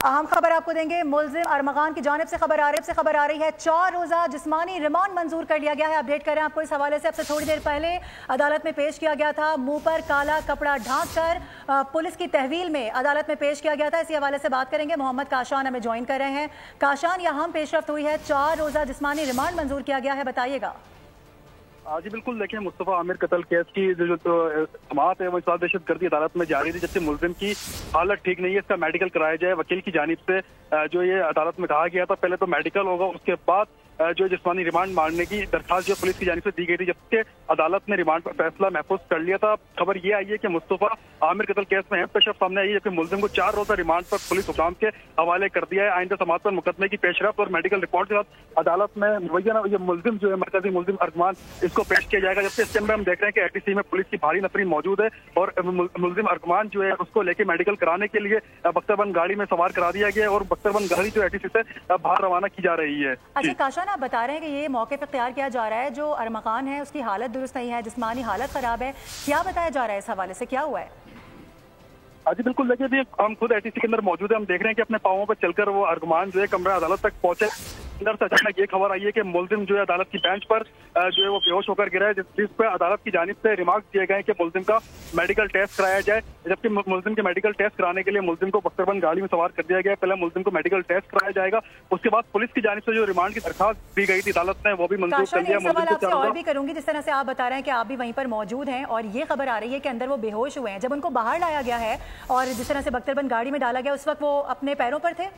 अहम खबर आपको देंगे। मुल्जिम अरमगान की जानिब से खबर आ रही है 4 रोज़ा जिस्मानी रिमांड मंजूर कर लिया गया है। अपडेट करें आपको इस हवाले से। अब से थोड़ी देर पहले अदालत में पेश किया गया था। मुंह पर काला कपड़ा ढांक कर पुलिस की तहवील में अदालत में पेश किया गया था। इसी हवाले से बात करेंगे। मोहम्मद काशान हमें ज्वाइन कर रहे हैं। काशान, यह अहम पेशरफ्त हुई है, 4 रोज़ा जिस्मानी रिमांड मंजूर किया गया है, बताइएगा। जी बिल्कुल, देखिए मुस्तफ़ा आमिर कत्ल केस की जो समाअत है वो इस बार दहशतगर्दी अदालत में जारी थी, जबकि मुल्जिम की हालत ठीक नहीं है, इसका मेडिकल कराया जाए। वकील की जानिब से जो ये अदालत में कहा गया था, पहले तो मेडिकल होगा, उसके बाद जो जिस्मानी रिमांड मांगने की दरखास्त जो पुलिस की जानिब से दी गई थी, जबकि अदालत ने रिमांड पर फैसला महफूज कर लिया था। खबर ये आई है कि मुस्तफ़ा आमिर कत्ल केस में अहम पेशरफ्त सामने आई है, जबकि मुल्जिम को 4 रोज़ा रिमांड पर पुलिस हुकाम के हवाले कर दिया है। आइंदा समाअत पर मुकदमे की पेशरफ्त और मेडिकल रिपोर्ट के साथ अदालत में मुबैना ये मुल्जिम जो है मरकजी मुल्जिम अरमान, इसको पेश किया जाएगा। जबकि इसके अंदर हम देख रहे हैं कि एटीसी में पुलिस की भारी नफरी मौजूद है और मुल्जिम अरमान जो है उसको लेके मेडिकल कराने के लिए बख्तरबंद गाड़ी में सवार करा दिया गया है और बख्तरबंद गाड़ी जो एटीसी से बाहर रवाना की जा रही है। अच्छा काशान, आप बता रहे हैं कि ये मौके पर इख्तियार किया जा रहा है, जो अरमगान है उसकी हालत दुरुस्त नहीं है, जिस्मानी हालत खराब है, क्या बताया जा रहा है, इस हवाले से क्या हुआ है? जी बिल्कुल, देखिए भी हम खुद एटीसी के अंदर मौजूद है, हम देख रहे हैं कि अपने पांवों पर चलकर वो अरमान जो है कमरा अदालत तक पहुंचे। अंदर से अचानक ये खबर आई है कि मुल्जिम जो है अदालत की बेंच पर जो है वो बेहोश होकर गिरा है, जिस पर अदालत की जानिब से रिमार्क दिए गए कि मुल्जिम का मेडिकल टेस्ट कराया जाए। जबकि मुल्जिम के मेडिकल टेस्ट कराने के लिए मुल्जिम को बख्तरबंद गाड़ी में सवार कर दिया गया। पहले मुल्जिम को मेडिकल टेस्ट कराया जाएगा, उसके बाद पुलिस की जानिब से जो रिमांड की दरखास्त दी गई थी अदालत ने, वो भी मंजूर कर लिया। आपसे और भी करूंगी, जिस तरह से आप बता रहे हैं कि आप भी वहीं पर मौजूद हैं और ये खबर आ रही है कि अंदर वो बेहोश हुए हैं, जब उनको बाहर लाया गया है और जिस तरह से बख्तरबंद गाड़ी में डाला गया, उस वक्त वो अपने पैरों पर थे?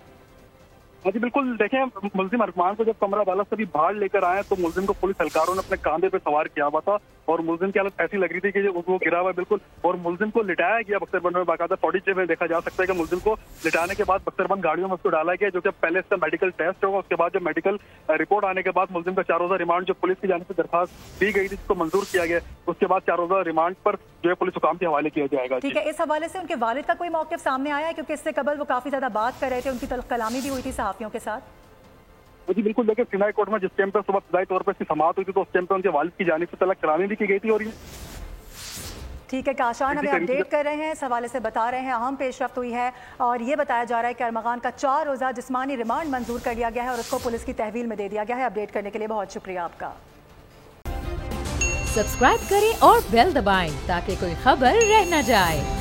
जी बिल्कुल, देखें मुल्जिम अरमान को जब कमरा अदालत से भी बाहर लेकर आए तो मुल्जिम को पुलिस एहलकारों ने अपने कांधे पे सवार किया हुआ था और मुल्जिम की हालत ऐसी लग रही थी कि वो गिरा हुआ है बिल्कुल, और मुल्जिम को लिटाया गया बख्तरबंद में। बाकायदा फुटेज में देखा जा सकता है कि मुल्जिम को लिटाने के बाद बख्तरबंद गाड़ियों में उसको डाला गया, जो कि पहले इसका मेडिकल टेस्ट होगा, उसके बाद जब मेडिकल रिपोर्ट आने के बाद मुल्जिम का 4 रोज़ा रिमांड जो पुलिस की जानिब से दरखास्त दी गई थी जिसको मंजूर किया गया, उसके बाद 4 रोज़ा रिमांड पर जो है पुलिस हुकाम के हवाले किया जाएगा। ठीक है, इस हवाले से उनके वालिद का कोई मौक़िफ़ सामने आया है? क्योंकि इससे कबल वो काफी ज्यादा बात कर रहे थे, उनकी कलामी भी हुई थी सहाफियों के साथ। जी बिल्कुल, देखिए सिनाई कोर्ट में जिस टाइम पर सुबह इब्तदाई तौर पर इसकी समाअत हुई थी तो उस टाइम पर उनके वालिद की जानिब से तलब करानी भी की गई थी। और ठीक है, काशान हमें अपडेट कर रहे हैं, इस हवाले से बता रहे हैं अहम पेशरफ्त हुई है और ये बताया जा रहा है कि अरमगान का 4 रोज़ा जिस्मानी रिमांड मंजूर कर लिया गया है और उसको पुलिस की तहवील में दे दिया गया है। अपडेट करने के लिए बहुत शुक्रिया आपका। सब्सक्राइब करें और बेल दबाएं ताकि कोई खबर रह न जाए।